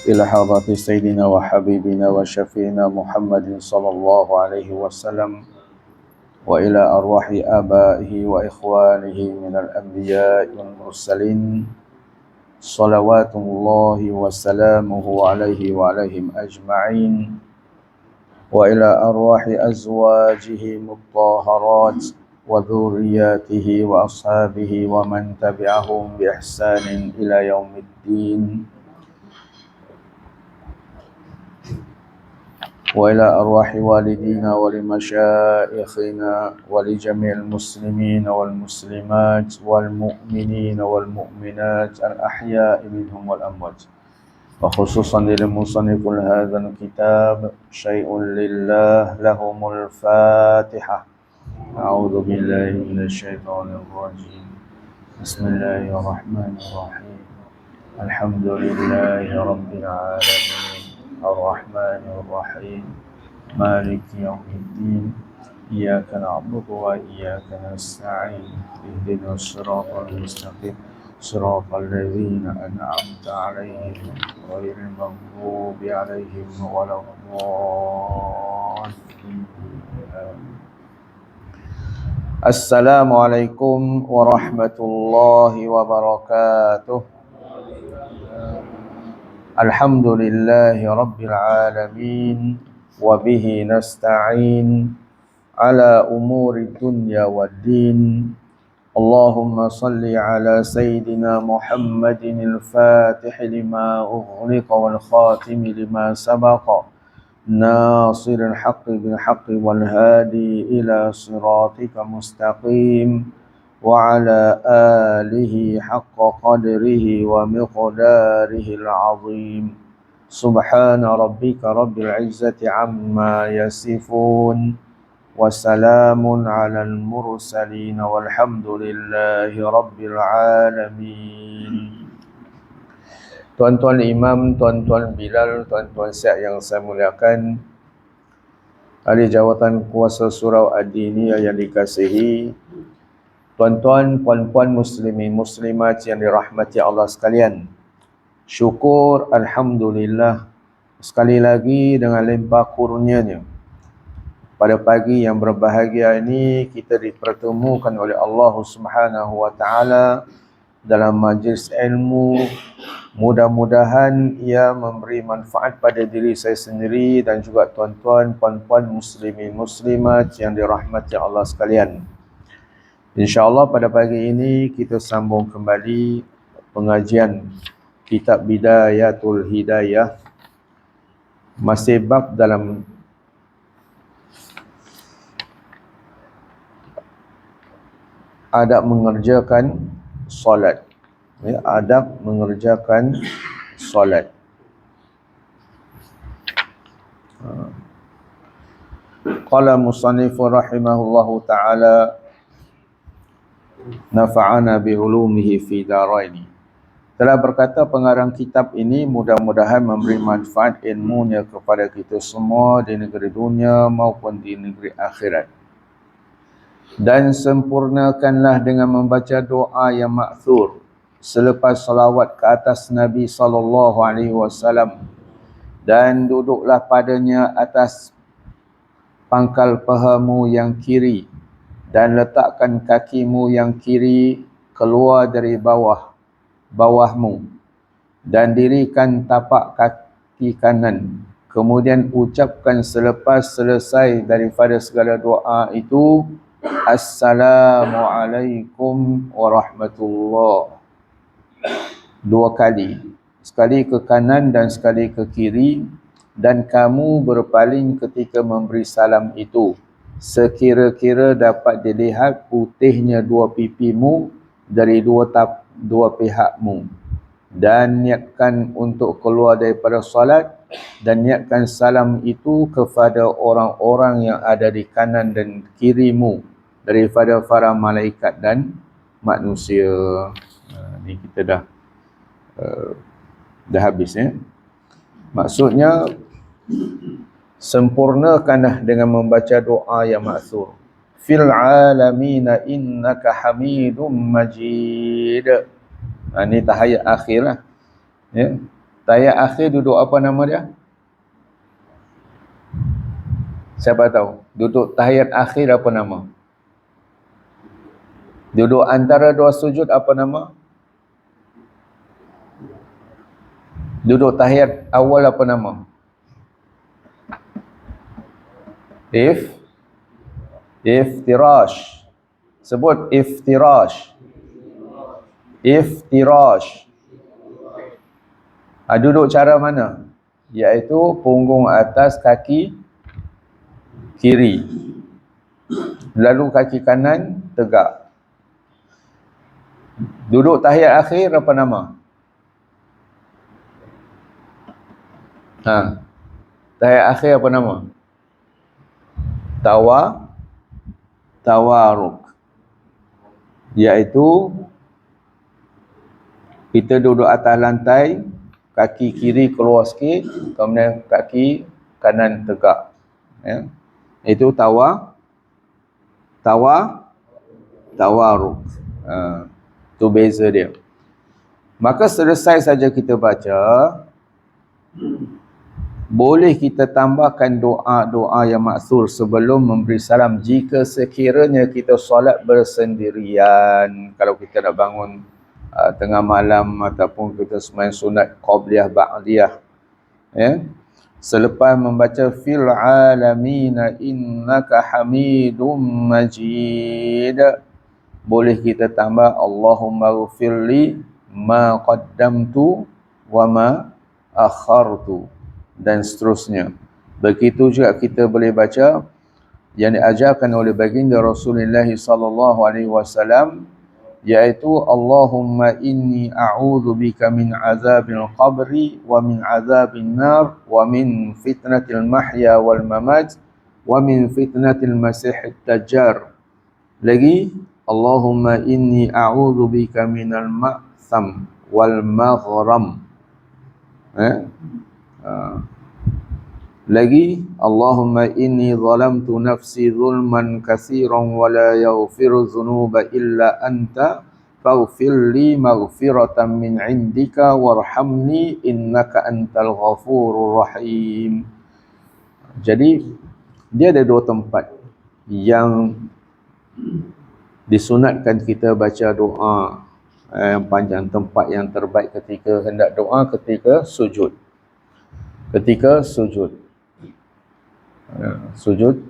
إلى حضرة سيدنا وحبيبنا وشفينا محمد صلى الله عليه وسلم وإلى أرواح آبائه وإخوانه من الأنبياء والمرسلين صلوات الله وسلامه عليه وعليهم أجمعين وإلى أرواح أزواجه الطاهرات وذرياته وأصحابه ومن تبعهم بإحسان إلى يوم الدين وإلى أرواح والدينا ولمشائخنا ولجميع المسلمين والمسلمات والمؤمنين والمؤمنات الأحياء منهم والأموات وخصوصا للمصنف هذا الكتاب شيء لله لهم الفاتحة. أعوذ بالله من الشيطان الرجيم. بسم الله الرحمن الرحيم. الحمد لله رب العالمين الرحمن الرحيم مالك يوم الدين إياك نعبد وإياك نستعين اهدنا الصراط المستقيم صراط الذين أنعمت عليهم غير المغضوب عليهم ولا الضالين. السلام عليكم ورحمة الله وبركاته. الحمد لله رب العالمين وبه نستعين على أمور الدنيا والدين. اللهم صل على سيدنا محمد الفاتح لما أغلق والخاتم لما سبق ناصر الحق بالحق والهادي إلى صراطك مستقيم وعلى آله حق قدره ومقداره العظيم. سبحان ربك رب العزة عما يصفون وسلام على المرسلين والحمد لله رب العالمين. Tuan-tuan Imam, Tuan-tuan Bilal, Tuan-tuan Syekh yang saya muliakan, ahli jawatan kuasa surau Ad-Diniyah yang dikasihi, tuan-tuan, puan-puan muslimin muslimat yang dirahmati Allah sekalian. Syukur Alhamdulillah sekali lagi dengan limpah kurnianya. Pada pagi yang berbahagia ini kita dipertemukan oleh Allah Subhanahu wa taala dalam majlis ilmu. Mudah-mudahan ia memberi manfaat pada diri saya sendiri dan juga tuan-tuan, puan-puan muslimin muslimat yang dirahmati Allah sekalian. InsyaAllah pada pagi ini kita sambung kembali pengajian kitab Bidayatul Hidayah. Masih bab dalam adab mengerjakan solat. Ya, adab mengerjakan solat. Qala musannif rahimahullahu ta'ala nafa'ana bi'ulumihi fi daraini. Telah berkata pengarang kitab ini, mudah-mudahan memberi manfaat ilmunya kepada kita semua di negeri dunia maupun di negeri akhirat. Dan sempurnakanlah dengan membaca doa yang ma'thur selepas salawat ke atas Nabi SAW, dan duduklah padanya atas pangkal pahamu yang kiri dan letakkan kakimu yang kiri keluar dari bawahmu dan dirikan tapak kaki kanan. Kemudian ucapkan selepas selesai daripada segala doa itu, Assalamualaikum warahmatullahi. Dua kali, sekali ke kanan dan sekali ke kiri, dan kamu berpaling ketika memberi salam itu sekira-kira dapat dilihat putihnya dua pipimu dari dua pihakmu, dan niatkan untuk keluar daripada solat dan niatkan salam itu kepada orang-orang yang ada di kanan dan kirimu daripada para malaikat dan manusia. Ni kita dah habis ya. Maksudnya sempurnakanlah dengan membaca doa yang ma'thur. Fil alamina innaka hamidum majid. Ini tahiyat akhir lah. Ya. Tahiyat akhir duduk apa nama dia? Siapa tahu? Duduk tahiyat akhir apa nama? Duduk antara dua sujud apa nama? Duduk tahiyat awal apa nama? Iftirash. Sebut iftirash. Iftirash. Duduk cara mana? Iaitu punggung atas kaki kiri, lalu kaki kanan tegak. Duduk tahiyat akhir apa nama? Tahiyat akhir apa nama? Tawaruk. Iaitu kita duduk atas lantai, kaki kiri keluar sikit, kemudian kaki kanan tegak. Ya. Itu tawaruk. Itu beza dia. Maka selesai saja kita baca, boleh kita tambahkan doa-doa yang maksur sebelum memberi salam jika sekiranya kita solat bersendirian. Kalau kita nak bangun tengah malam ataupun kita sembahyang sunat qabliyah ba'diyah, ya, selepas membaca fil alamina innaka hamidum majid, boleh kita tambah Allahumma ghfirli ma qaddamtu wa ma akhartu, dan seterusnya. Begitu juga kita boleh baca yang diajarkan oleh baginda Rasulullah sallallahu alaihi wasallam, iaitu Allahumma inni a'udzu bika min azabil qabri wa min azabin nar wa min fitnatil mahya wal mamat wa min fitnatil masiihid dajjal. Lagi Allahumma inni a'udzu bika minal ma'tham wal maghram. Lagi Allahumma inni zalamtu nafsi zulman katsiran wa la yaghfiru dzunuba illa anta faghfir li maghfiratan min indika warhamni innaka antal ghafurur rahim. Jadi dia ada dua tempat yang disunatkan kita baca doa yang panjang. Tempat yang terbaik ketika hendak doa ketika sujud. Sujud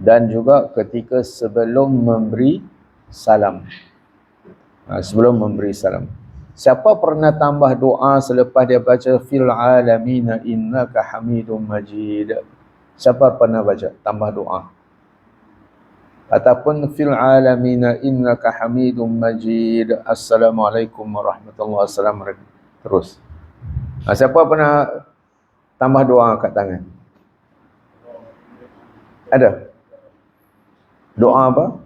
dan juga ketika sebelum memberi salam. Sebelum memberi salam. Siapa pernah tambah doa selepas dia baca fil alamina innaka hamidum majid? Siapa pernah baca tambah doa? Ataupun fil alamina innaka hamidum majid, assalamualaikum warahmatullahi wabarakatuh. Terus. Siapa pernah tambah doa kat tangan? Ada? Doa apa?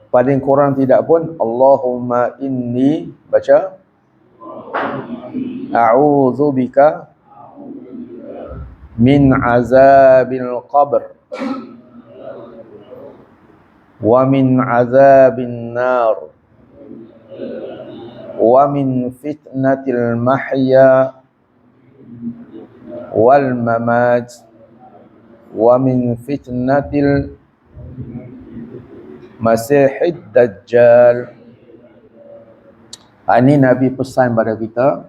Paling kurang tidak pun Allahumma inni, baca a'udzu bika min azabil qabr wa min azabin nar wa min fitnatil mahya wal mamat wa min fitnatil masiihid dajjal. Ini Nabi pesan pada kita,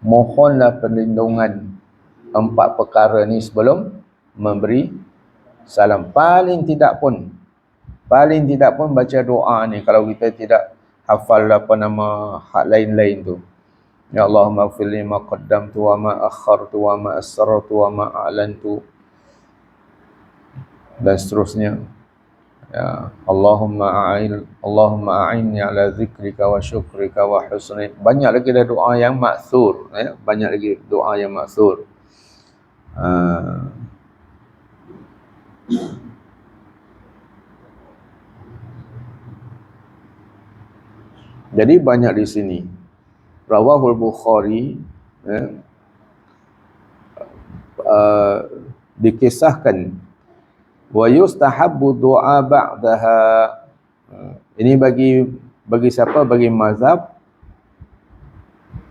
mohonlah perlindungan 4 perkara ni sebelum memberi salam. Paling tidak pun baca doa ni kalau kita tidak hafal hak lain-lain tu. Ya Allahumma ighfirli ma qaddamtu wa ma akhartu wa ma asrartu wa ma a'lantu, dan seterusnya. Ya, Allahumma a'inni ala zikrika wa syukrika wa husni. Banyak lagi dah doa yang maksur, ya, banyak lagi doa yang maksur. Jadi banyak di sini. Rawahul Bukhari, ya, dikisahkan wa yustahabbu du'a ba'daha. Ini bagi siapa? Bagi mazhab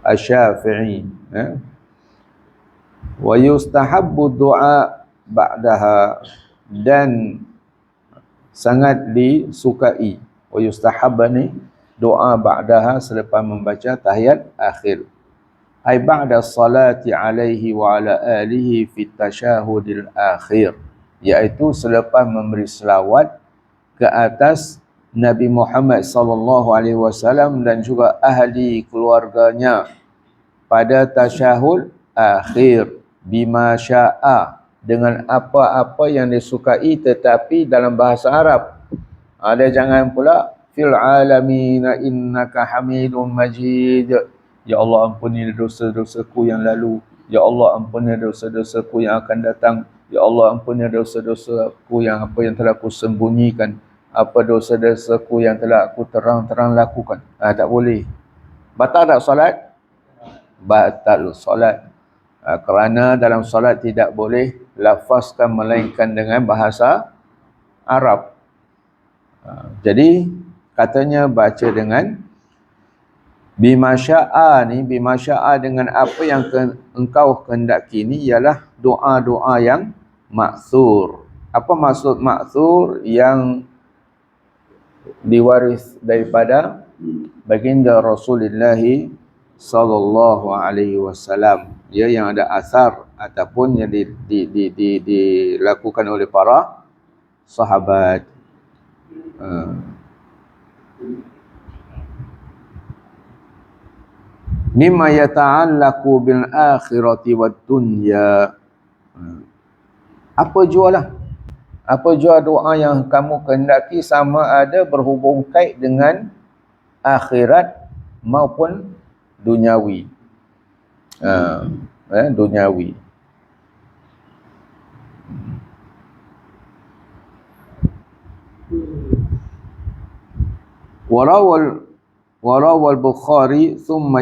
Asy-Syafi'i. Wa yustahabbu du'a ba'daha, dan sangat disukai. Wa yustahabba ni doa ba'daha, selepas membaca tahiyat akhir. Ai ba'da salati alaihi wa ala alihi fi tasyahudil akhir, iaitu selepas memberi selawat ke atas Nabi Muhammad sallallahu alaihi wasallam dan juga ahli keluarganya pada tasyahud akhir, bima syaa, dengan apa-apa yang disukai tetapi dalam bahasa Arab. Ada jangan pula fil alamin innaka hamidum majid. Ya Allah, ampuni dosa-dosaku yang lalu. Ya Allah, ampuni dosa-dosaku yang akan datang. Ya Allah, ampuni dosa-dosaku yang telah aku sembunyikan. Apa dosa-dosaku yang telah aku terang-terang lakukan. Tak boleh. Batal tak solat? Batal solat. Kerana dalam solat tidak boleh lafazkan melainkan dengan bahasa Arab. Jadi katanya baca dengan bima syaa ni, bima syaa dengan apa yang engkau kehendaki ni ialah doa-doa yang ma'thur. Apa maksud ma'thur? Yang diwaris daripada baginda Rasulullah sallallahu alaihi wasallam, ya, yang ada asar ataupun yang dilakukan oleh para sahabat. Mimma yata'allaqu bil akhirati wad dunya. Apa jua doa yang kamu kehendaki, sama ada berhubung kait dengan akhirat maupun duniawi. Duniawi. Warawal Bukhari thumma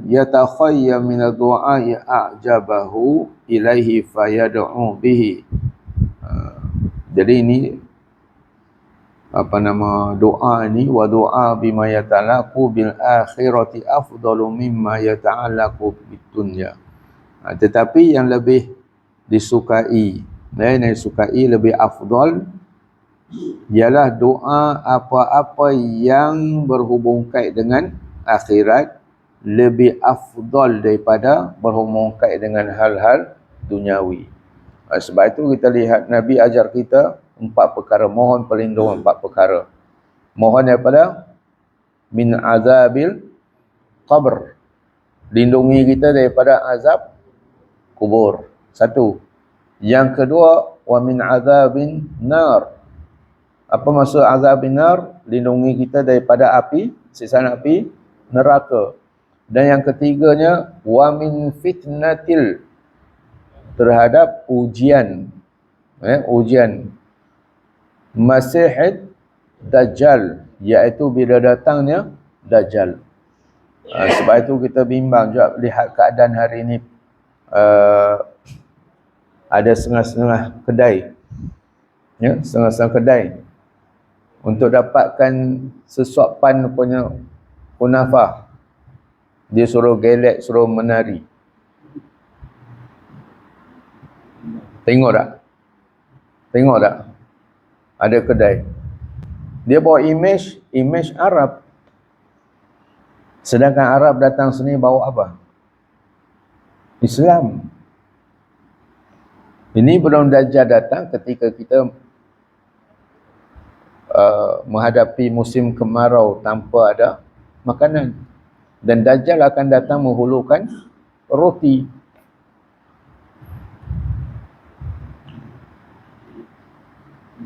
yatakhayyam min ad-du'a'i a'jabahu ilaihi fayad'u bihi. Jadi ini doa ni, wa doa bima yata'allaqu bil akhirati afdalu mimma yata'allaqu bid dunya. Tetapi yang lebih disukai, lebih afdal ialah doa apa-apa yang berhubung kait dengan akhirat, lebih afdal daripada berhubung kait dengan hal-hal duniawi. Sebab itu kita lihat Nabi ajar kita 4 perkara, mohon perlindungan 4 perkara. Mohon daripada min azabil qabr, lindungi kita daripada azab kubur. 1. Yang kedua, wa min azabin nar. Apa maksud azabin nar? Lindungi kita daripada api, siksaan api neraka. Dan yang ketiganya, wa min fitnatil, terhadap ujian, ujian Masihid Dajjal, iaitu bila datangnya Dajjal. Sebab itu kita bimbang juga lihat keadaan hari ini. Ada setengah-setengah kedai, setengah-setengah kedai untuk dapatkan sesuapan punya kunafah, dia suruh gelek, suruh menari. Tengok tak? Ada kedai, dia bawa image Arab, sedangkan Arab datang sini bawa apa? Islam. Ini belum Dajjal datang ketika kita menghadapi musim kemarau tanpa ada makanan. Dan Dajjal akan datang menghulurkan roti.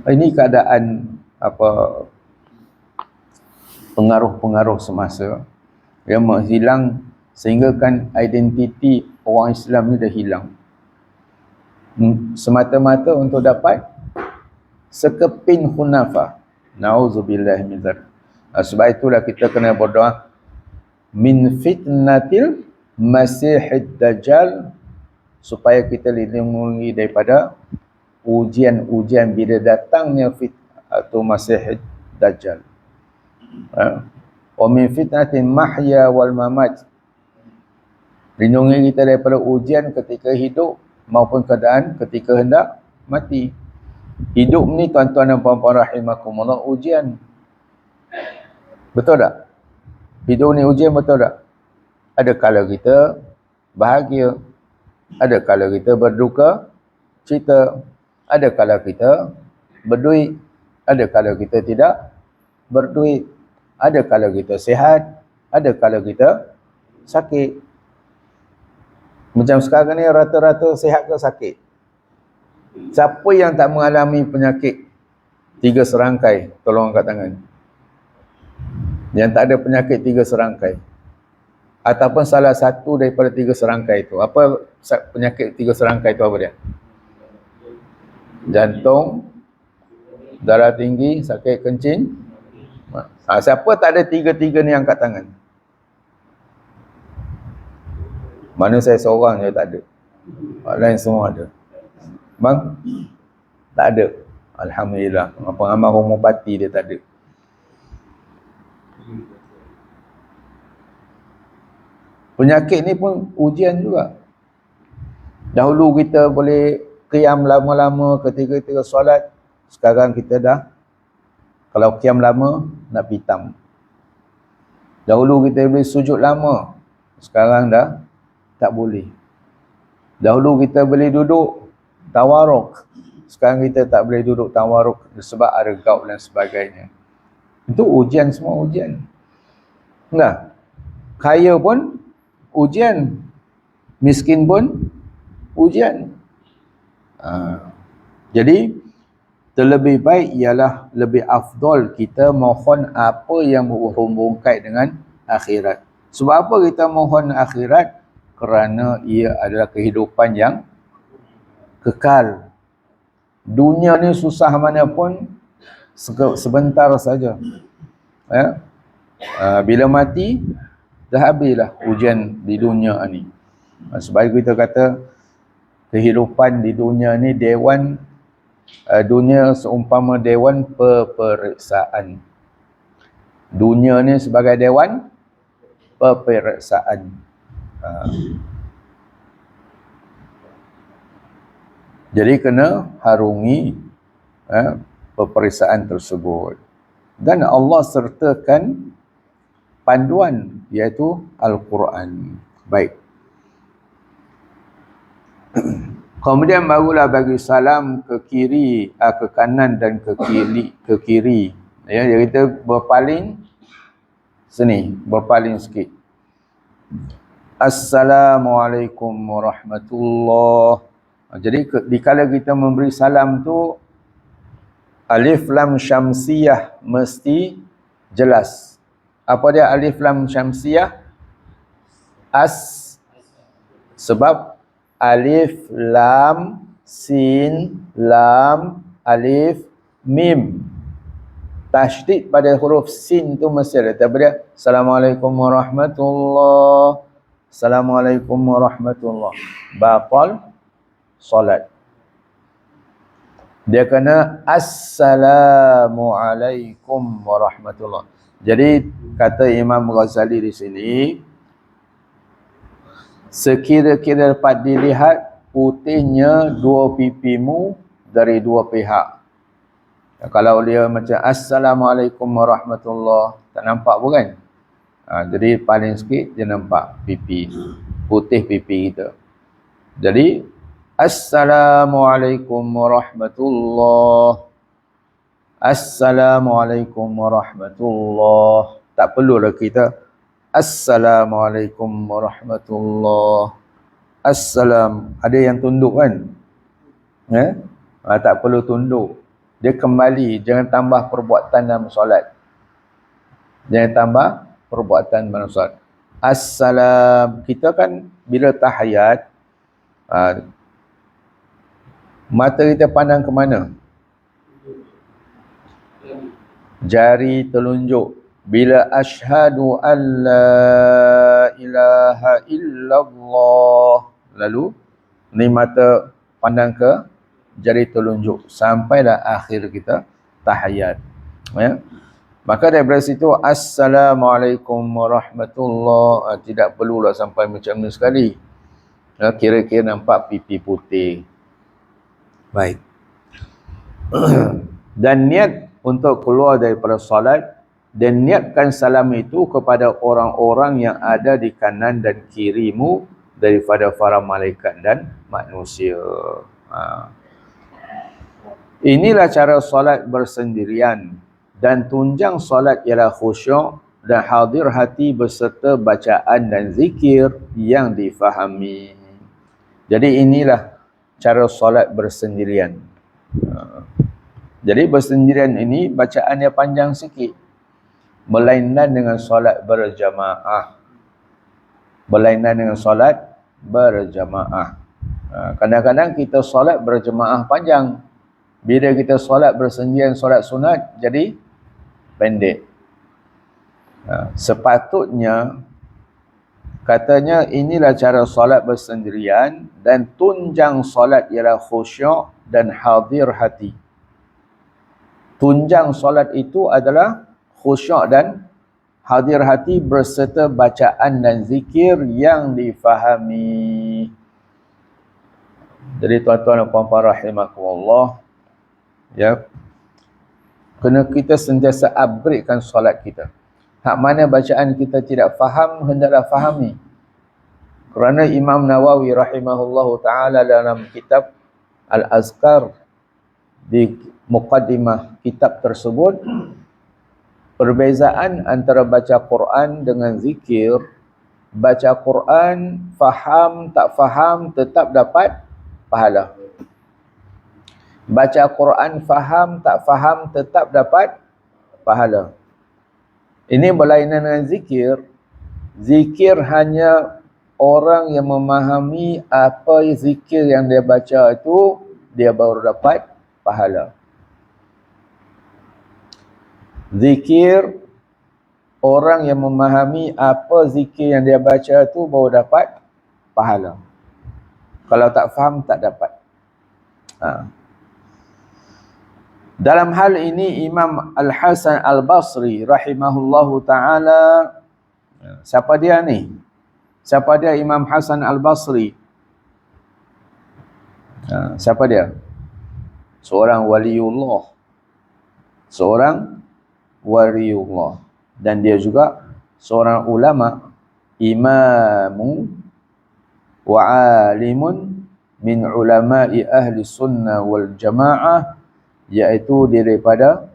Ini keadaan pengaruh-pengaruh semasa yang menghilang, sehingga kan identiti orang Islam ni dah hilang. Semata-mata untuk dapat sekeping khunafah. Nauzubillah min dzalik. Sebab itulah kita kena berdoa min fitnatil masihid dajjal, supaya kita dilindungi daripada ujian-ujian bila datangnya atau masihid dajjal. Wa min fitnatin mahya wal mamat. Lindungi kita daripada ujian ketika hidup maupun keadaan ketika hendak mati. Hidup ni tuan-tuan dan puan-puan rahimakumullah ujian. Betul tak? Hidup ni ujian, betul tak? Ada kala kita bahagia, ada kala kita berduka cita, ada kala kita berduit, ada kala kita tidak berduit, ada kala kita sihat, ada kala kita sakit. Macam sekarang ni rata-rata sihat ke sakit? Siapa yang tak mengalami penyakit 3 serangkai, tolong angkat tangan. Yang tak ada penyakit 3 serangkai, ataupun salah satu daripada 3 serangkai itu. Apa penyakit 3 serangkai itu? Apa dia? Jantung, darah tinggi, sakit kencing. Siapa tak ada 3-3 ni angkat tangan? Mana saya seorang je tak ada. Orang lain semua ada. Bang? Tak ada. Alhamdulillah. Pengamal homopati dia tak ada. Penyakit ni pun ujian juga. Dahulu kita boleh qiyam lama-lama ketika solat. Sekarang kita dah, kalau qiyam lama, nak pitam. Dahulu kita boleh sujud lama. Sekarang dah tak boleh. Dahulu kita boleh duduk tawaruk. Sekarang kita tak boleh duduk tawaruk sebab ada gaut dan sebagainya. Itu ujian, semua ujian. Enggak? Kaya pun ujian, miskin pun ujian. Jadi terlebih baik ialah lebih afdal kita mohon apa yang berhubung kait dengan akhirat. Sebab apa kita mohon akhirat? Kerana ia adalah kehidupan yang kekal. Dunia ni susah mana pun sebentar saja. Ya? Bila mati dah habislah ujian di dunia ni. Sebab kita kata kehidupan di dunia ni dewan, dunia seumpama dewan peperiksaan. Dunia ni sebagai dewan peperiksaan. Jadi kena harungi peperiksaan tersebut. Dan Allah sertakan panduan, iaitu Al-Quran. Baik. Kemudian barulah bagi salam ke kiri, ke kanan dan ke kiri. Ya, jadi kita berpaling sini, berpaling sikit. Assalamualaikum warahmatullahi. Jadi dikala kita memberi salam tu, alif lam syamsiyah mesti jelas. Apa dia alif lam syamsiyah? Sebab alif lam sin lam alif mim. Tasydid pada huruf sin tu mesti ada. Daripada Assalamualaikum warahmatullahi, Assalamualaikum warahmatullahi, batal solat. Dia kena Assalamualaikum warahmatullahi. Jadi kata Imam Ghazali di sini, sekira-kira dapat dilihat putihnya dua pipimu dari dua pihak. Kalau dia macam Assalamualaikum warahmatullahi, tak nampak pun kan? Jadi paling sikit dia nampak pipi, putih pipi kita. Jadi Assalamualaikum warahmatullahi, Assalamualaikum warahmatullahi. Tak perlulah kita Assalamualaikum warahmatullahi. Ada yang tunduk kan? Tak perlu tunduk. Dia kembali, jangan tambah perbuatan dalam solat. Jangan tambah perbuatan dalam solat. Assalam, kita kan bila tahiyat, mata kita pandang ke mana? Jari telunjuk. Bila asyhadu an la ilaha illallah, lalu ni mata pandang ke jari telunjuk sampailah akhir kita tahiyat. Ya. Maka daripada situ, Assalamualaikum warahmatullahi, tidak perlulah sampai macam ni sekali. Kira-kira nampak pipi putih. Baik. Dan niat untuk keluar daripada solat, dan niatkan salam itu kepada orang-orang yang ada di kanan dan kirimu daripada para malaikat dan manusia. Inilah cara solat bersendirian, dan tunjang solat ialah khusyuk dan hadir hati beserta bacaan dan zikir yang difahami. Jadi inilah cara solat bersendirian. Jadi bersendirian ini bacaannya panjang sikit, berlainan dengan solat berjamaah. Berlainan dengan solat berjamaah. Kadang-kadang kita solat berjamaah panjang. Bila kita solat bersendirian, solat sunat, jadi pendek. Sepatutnya, katanya inilah cara solat bersendirian, dan tunjang solat ialah khusyuk dan hadir hati. Tunjang solat itu adalah khusyuk dan hadir hati berserta bacaan dan zikir yang difahami. Jadi tuan-tuan dan puan-puan rahimakumullah, ya, kena kita sentiasa upgradekan solat kita. Hak mana bacaan kita tidak faham, hendaklah fahami. Kerana Imam Nawawi rahimahullahu ta'ala dalam kitab Al-Azkar, di muqaddimah kitab tersebut, perbezaan antara baca Quran dengan zikir. Baca Quran, faham tak faham, tetap dapat pahala. Baca Quran, faham tak faham, tetap dapat pahala. Ini berlainan dengan zikir. Zikir hanya orang yang memahami apa zikir yang dia baca itu, dia baru dapat pahala. Zikir, orang yang memahami apa zikir yang dia baca itu baru dapat pahala. Kalau tak faham, tak dapat. Dalam hal ini Imam Al-Hasan Al-Basri rahimahullahu ta'ala, siapa dia ni? Siapa dia Imam Hasan Al-Basri? Siapa dia? Seorang waliullah. Seorang waliullah. Dan dia juga seorang ulama, imamu wa alimun min ulama'i ahli sunnah wal jamaah, iaitu daripada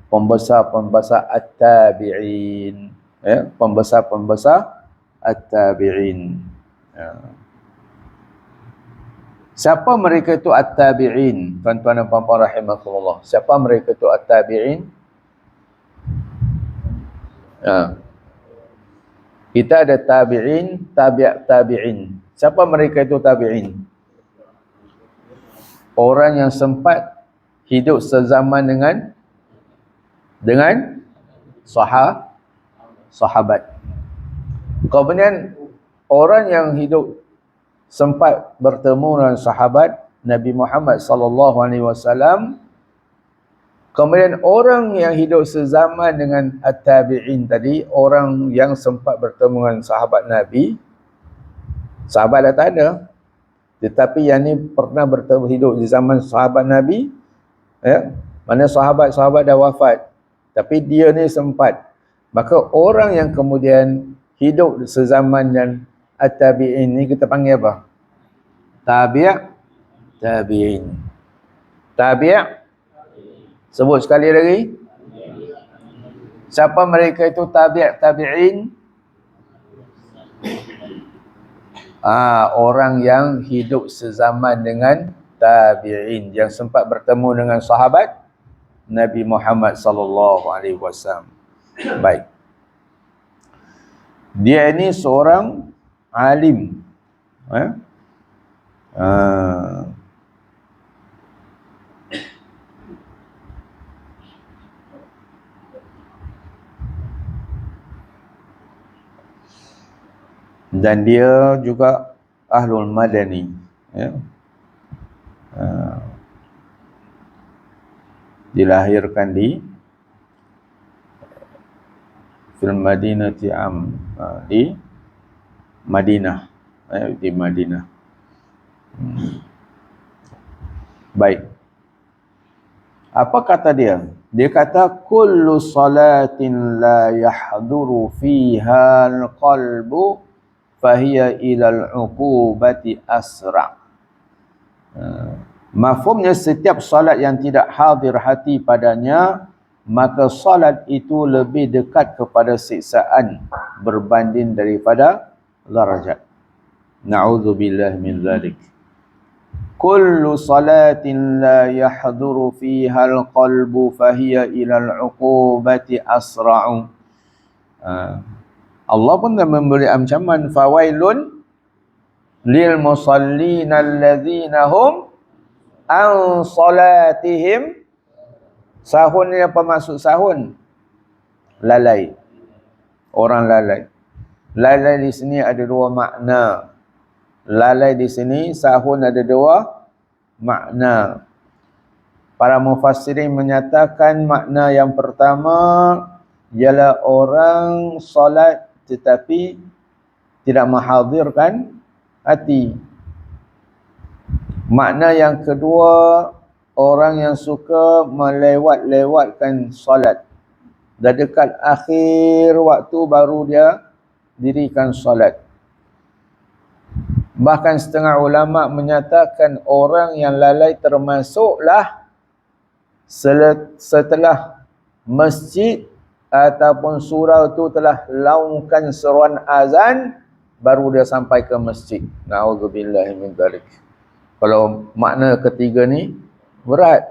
pembesar-pembesar at-tabi'in, ya, pembesar-pembesar at-tabi'in. Siapa mereka itu at-tabi'in? Tuan-tuan dan puan-puan rahimakumullah, siapa mereka itu at-tabi'in? Kita ada tabi'in, tabi'in. Siapa mereka itu tabi'in? Orang yang sempat hidup sezaman dengan sahabat. Kemudian orang yang hidup sempat bertemu dengan sahabat Nabi Muhammad sallallahu alaihi wasallam. Kemudian orang yang hidup sezaman dengan at-tabi'in tadi, orang yang sempat bertemu dengan sahabat Nabi. Sahabat dah tak ada, tetapi yang ni pernah bertemu, hidup di zaman sahabat Nabi, ya. Mana sahabat-sahabat dah wafat, tapi dia ni sempat. Maka orang yang kemudian hidup sezaman dengan at-tabi'in ni kita panggil apa? Tabi'in. Sebut sekali lagi. Siapa mereka itu tabi'in? Orang yang hidup sezaman dengan tabi'in, yang sempat bertemu dengan sahabat Nabi Muhammad sallallahu alaihi wasallam. Baik. Dia ini seorang alim. Dan dia juga ahlul madani, ya. Dilahirkan di fil madinati di Madinah. Di Madinah. Baik. Apa kata dia? Dia kata kullu salatin la yahduru fiha al-qalbu fahiya ilal uqubati asra. Mafhumnya setiap salat yang tidak hadir hati padanya, maka salat itu lebih dekat kepada siksaan berbanding daripada darajat. Na'udzubillah min dzalik. Kullu salatin la yahduru fiha al-qalbu fahiya ilal uqubati asra'u. Allah pun dah memberi ancaman, fawailun lil musallin alladzina hum an salatihim sahun. Ni apa maksud sahun? Lalai. Orang lalai. Lalai di sini ada dua makna. Lalai di sini, sahun ada dua makna. Para mufassirin menyatakan makna yang pertama ialah orang solat tetapi tidak menghadirkan hati. Makna yang kedua, orang yang suka melewat-lewatkan solat. Dah dekat akhir waktu baru dia dirikan solat. Bahkan setengah ulama menyatakan orang yang lalai termasuklah setelah masjid ataupun surau itu telah laungkan seruan azan, baru dia sampai ke masjid. Na'udzubillahi min dzalik. Kalau makna ketiga ni berat.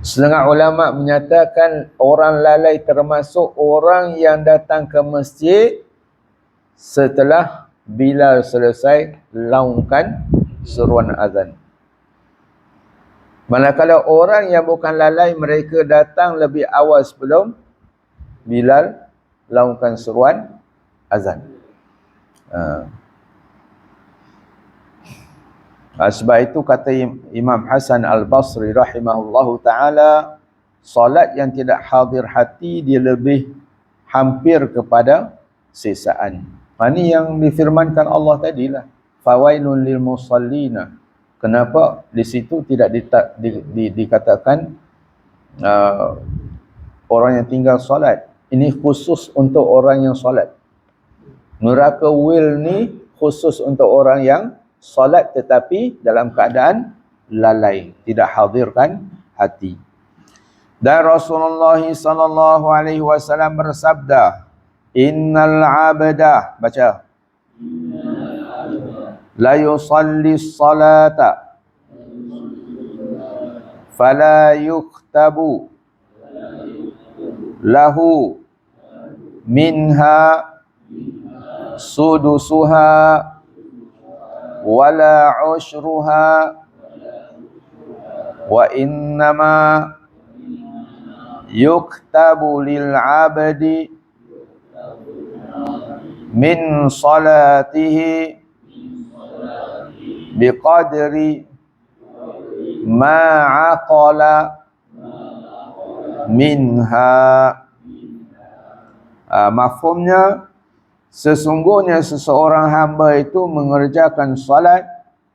Setengah ulama menyatakan orang lalai termasuk orang yang datang ke masjid setelah Bilal selesai laungkan seruan azan. Manakala orang yang bukan lalai, mereka datang lebih awal sebelum Bilal laungkan seruan azan. Sebab itu kata Imam Hasan Al-Basri rahimahullahu ta'ala, solat yang tidak hadir hati dia lebih hampir kepada sisaan. Ini yang difirmankan Allah tadilah. Fawailun lil musallina. Kenapa di situ tidak dikatakan orang yang tinggal solat? Ini khusus untuk orang yang solat. Neraka wil ni khusus untuk orang yang solat tetapi dalam keadaan lalai, tidak hadirkan hati. Dan Rasulullah sallallahu alaihi wasallam bersabda, innal abda, baca, la yusalli salata fala yuktabu lahu minha sudusuha wala ushruha wa innama yuktabu lil abdi min salatihi biqadri ma'aqala minha. Mafhumnya, sesungguhnya seseorang hamba itu mengerjakan salat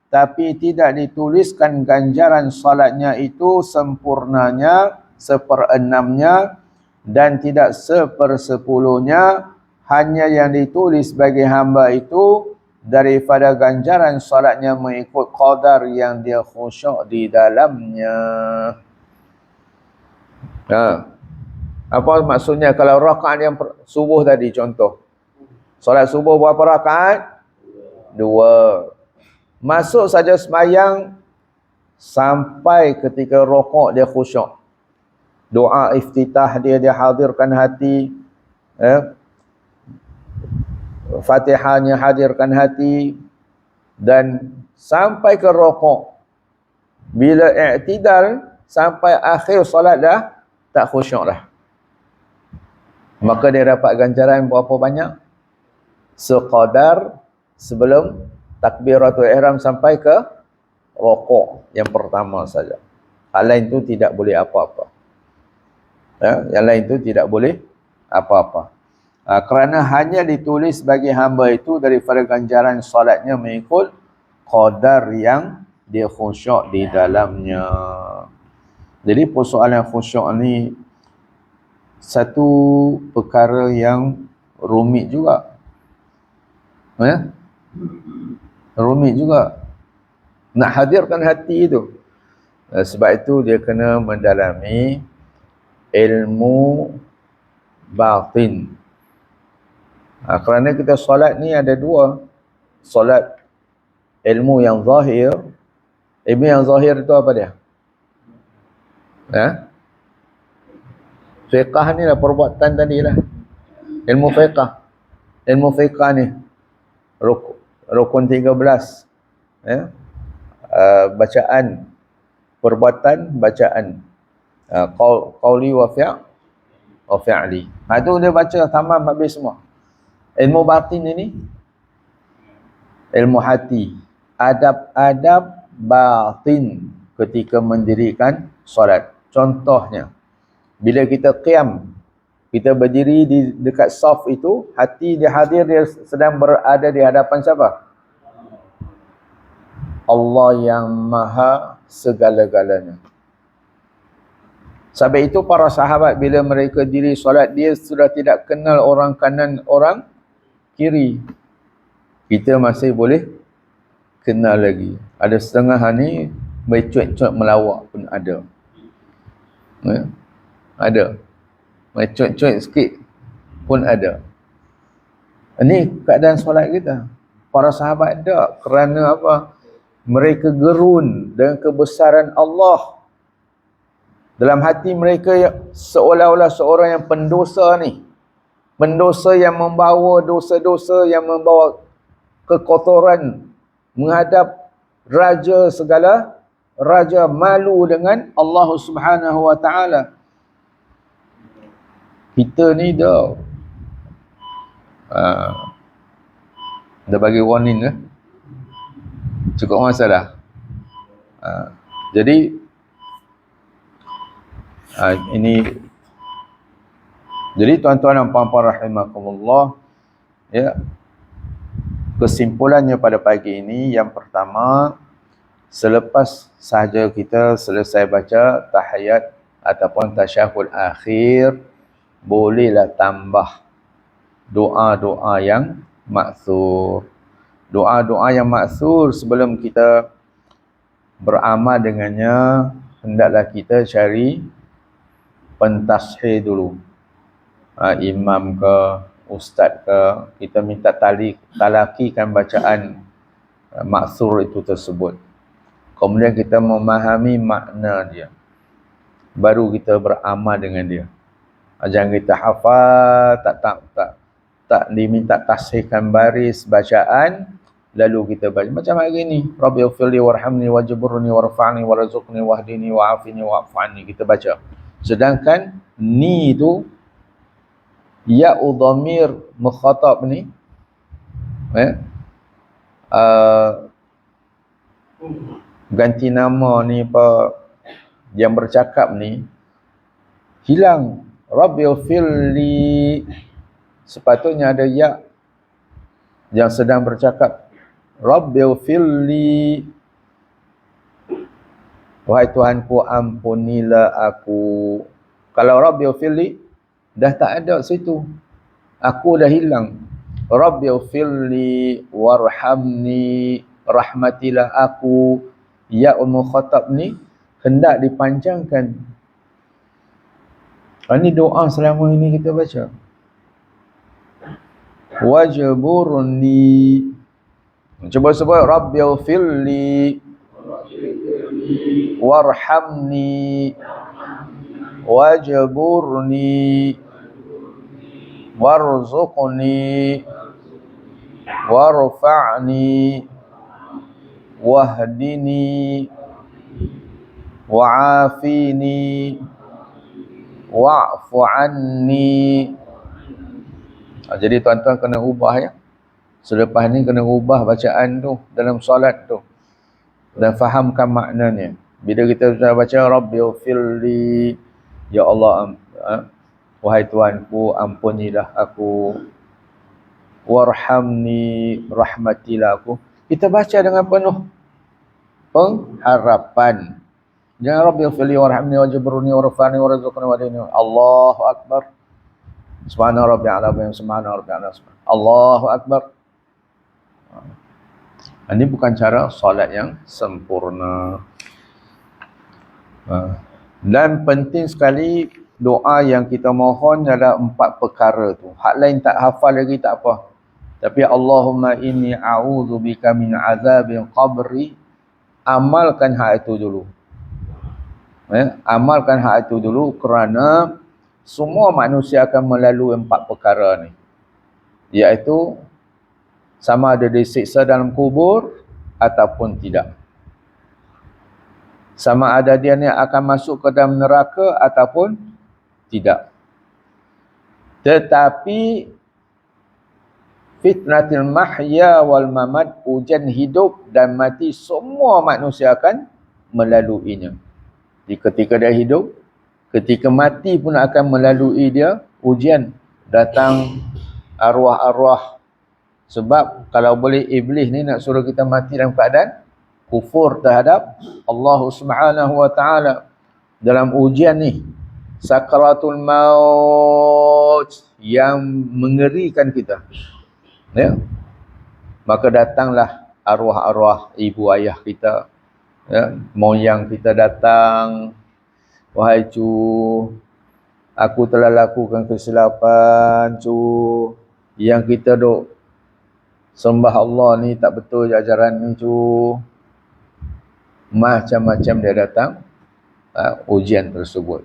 tapi tidak dituliskan ganjaran salatnya itu sempurnanya, seperenamnya dan tidak sepersepuluhnya, hanya yang ditulis bagi hamba itu daripada ganjaran salatnya mengikut qadar yang dia khusyuk di dalamnya. Apa maksudnya? Kalau rakaat yang subuh tadi contoh, solat subuh berapa rakaat? 2. Masuk saja sembahyang sampai ketika rukuk dia khusyuk. Doa iftitah dia hadirkan hati, Fatihahnya hadirkan hati, dan sampai ke rukuk. Bila i'tidal sampai akhir solat dah tak khusyuk dah, maka dia dapat ganjaran berapa banyak? Sekadar sebelum takbiratul ihram sampai ke rukuk yang pertama saja. Hal lain tu tidak boleh apa-apa. Yang lain tu tidak boleh apa-apa. Kerana hanya ditulis bagi hamba itu daripada ganjaran solatnya mengikut qadar yang dia khusyuk di dalamnya. Jadi persoalan khusyuk ni satu perkara yang rumit juga. Rumit juga. Nak hadirkan hati itu. Sebab itu dia kena mendalami ilmu batin. Kerana kita solat ni ada dua. Solat ilmu yang zahir. Ilmu yang zahir itu apa dia? Fiqah ni lah perbuatan tadi lah. Ilmu fiqah. Ilmu fiqah ni rukun 13. Bacaan, perbuatan, bacaan. Qauli wa fi'li. Itu dia baca tamam habis semua. Ilmu batin ini ilmu hati. Adab-adab batin ketika mendirikan solat. Contohnya, bila kita qiyam, kita berdiri di dekat saf itu, hati dia hadir, dia sedang berada di hadapan siapa? Allah yang maha segala-galanya. Sebab itu para sahabat bila mereka diri solat, dia sudah tidak kenal orang kanan, orang kiri. Kita masih boleh kenal lagi. Ada setengah ni bercuit-cuit melawak pun ada. Ada. Bercuit-cuit sikit pun ada. Ini keadaan solat kita. Para sahabat tak. Kerana apa? Mereka gerun dengan kebesaran Allah. Dalam hati mereka seolah-olah seorang yang pendosa ni. Pendosa yang membawa dosa-dosa, yang membawa kekotoran menghadap raja segala, raja, malu dengan Allah Subhanahu wa taala. Kita ni dah bagi warning ke? Cukup masa dah. Jadi jadi tuan-tuan dan puan-puan rahimakumullah, ya, kesimpulannya pada pagi ini, yang pertama, selepas sahaja kita selesai baca tahiyat ataupun tasyahud akhir, bolehlah tambah doa-doa yang maksur. Doa-doa yang maksur sebelum kita beramal dengannya, hendaklah kita cari pentashih dulu. Imam ke, ustaz ke, kita minta talakikan bacaan maksur itu tersebut. Kemudian kita memahami makna dia. Baru kita beramal dengan dia. Jangan kita hafal, tak diminta tasihkan baris bacaan, lalu kita baca macam hari ni, Rabbi ighfirli warhamni wajburni warfa'ni warzuqni wahdini wa'afini wa'af'ani, kita baca. Sedangkan ni itu ya'u dhamir mukhatab ni, ganti nama ni apa, yang bercakap ni hilang. Rabbi ighfirli, sepatutnya ada ya yang sedang bercakap. Rabbi ighfirli, wahai Tuhanku ampunilah aku. Kalau Rabbi ighfirli dah tak ada situ, aku dah hilang. Rabbi ighfirli warhamni, rahmatilah aku. Ya mukhatab ni hendak dipanjangkan. Ini doa selama ini kita baca. Wajburni, cuba sebut Rabbi ighfirli warhamni wajburni warzuqni warfa'ni wahdini wa'afini wa'fu anni. Jadi tuan-tuan kena ubah ya. Selepas ni kena ubah bacaan tu dalam solat tu dan fahamkan maknanya. Bila kita sudah baca Rabbi ighfirli, ya Allah wahai Tuanku, ampunilah aku, warhamni, rahmatilah aku. Kita baca dengan penuh pengharapan. Jangan Rabbi ighfirli warhamni wajburni warfa'ni warzuqni wadini. Allahu akbar. Subhana rabbil a'la, subhana rabbil a'la. Allahu akbar. Ini bukan cara solat yang sempurna. Dan penting sekali doa yang kita mohon adalah 4 perkara tu. Hak lain tak hafal lagi tak apa. Tapi Allahumma inni a'udzubika min azabil qabri. Amalkan hak itu dulu. Amalkan hak itu dulu, kerana semua manusia akan melalui 4 perkara ni. Iaitu sama ada disiksa dalam kubur ataupun tidak. Sama ada dia ni akan masuk ke dalam neraka ataupun tidak. Tetapi fitnatul mahya wal mamat, ujian hidup dan mati, semua manusia akan melaluinya. Jadi ketika dia hidup, ketika mati pun akan melalui dia ujian. Datang arwah-arwah. Sebab kalau boleh iblis ni nak suruh kita mati dalam keadaan kufur terhadap Allah Subhanahu wa taala. Dalam ujian ni, sakaratul maut yang mengerikan kita. Ya. Maka datanglah arwah-arwah ibu ayah kita, ya, moyang kita datang. Wahai cu, aku telah lakukan kesilapan cu. Yang kita duk sembah Allah ni tak betul ajaran ni cu. Macam-macam dia datang ujian tersebut.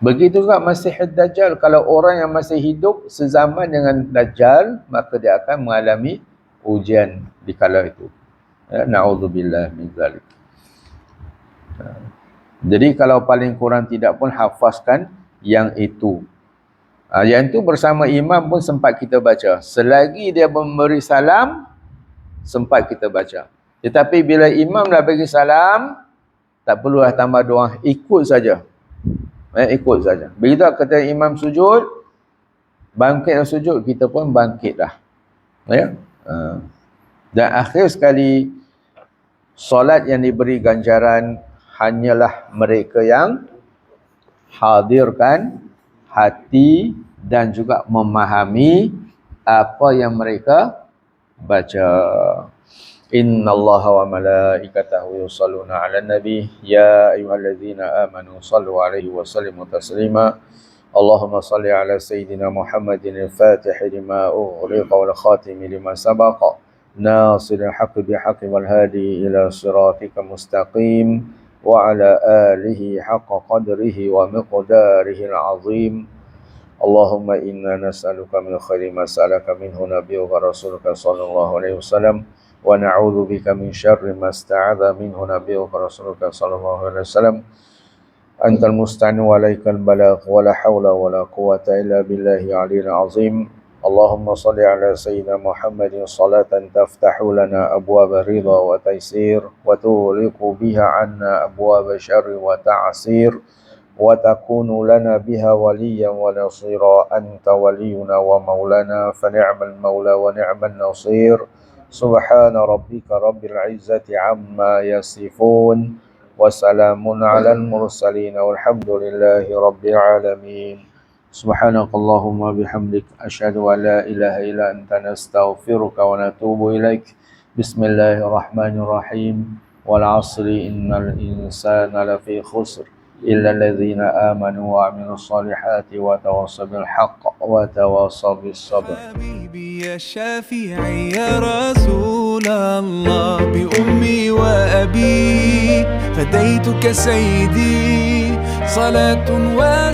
Begitu juga Masih Dajjal. Kalau orang yang masih hidup sezaman dengan Dajjal, maka dia akan mengalami ujian di kala itu. Na'udzubillah min zalik. Jadi kalau paling kurang tidak pun hafazkan yang itu. Yang itu bersama imam pun sempat kita baca. Selagi dia memberi salam, sempat kita baca. Tetapi bila imam dah bagi salam, tak perlulah tambah doa, ikut saja. Ikut saja. Begitu kata imam sujud, bangkit sujud, kita pun bangkitlah. Ya. Dan akhir sekali, solat yang diberi ganjaran hanyalah mereka yang hadirkan hati dan juga memahami apa yang mereka baca. Innallaha wa malaikatahu yusalluna 'alan nabi ya ayyuhalladzina amanu sallu 'alaihi wa sallimu taslima. Allahumma salli 'ala sayyidina Muhammadin al-Fatihi lima ughliqa wal khatimi lima sabaqa nasiril haqqi bihaqqi wal hadi ila siratika mustaqim wa 'ala alihi haqqa qadrihi wa miqdarihi al-'azim. Allahumma inna nas'aluka min khairi ma sa'alaka minhu nabiyyuka rasuluka sallallahu alaihi wasallam wa na'udzu bika min syarri ma sta'adha minhu nabiyyuka rasuluka sallallahu alaihi wasallam. Antal musta'an wa alaikal balagh wa la hawla wa la quwwata illa billahi 'aliyyil 'azim. Allahumma salli ala sayyidina Muhammadin salatan taftahu lana abwaaba ridha wa taysir wa tughliqu biha 'anna abwaaba syarri wa ta'sir wa takunu lana biha waliyan wa nasira. Anta waliyuna wa maulana fa ni'mal maula wa ni'man nasir. Subhana rabbika rabbil izzati amma yasifun wa salamun 'alal mursalin walhamdulillahi rabbil alamin. Subhanakallahumma bihamdik asyhadu an la ilaha illa anta nastaghfiruka wa natubu ilaik. Bismillahirrahmanirrahim. Wal 'asri innal insana lafi khusr illa alladhina amanu wa 'amilus solihati wa tawassaw bil haqq wa tawassaw bis sabr. Habibi ya syafi'i ya Rasulullah bi ummi wa abi fadaytuka sayyidi salatun wa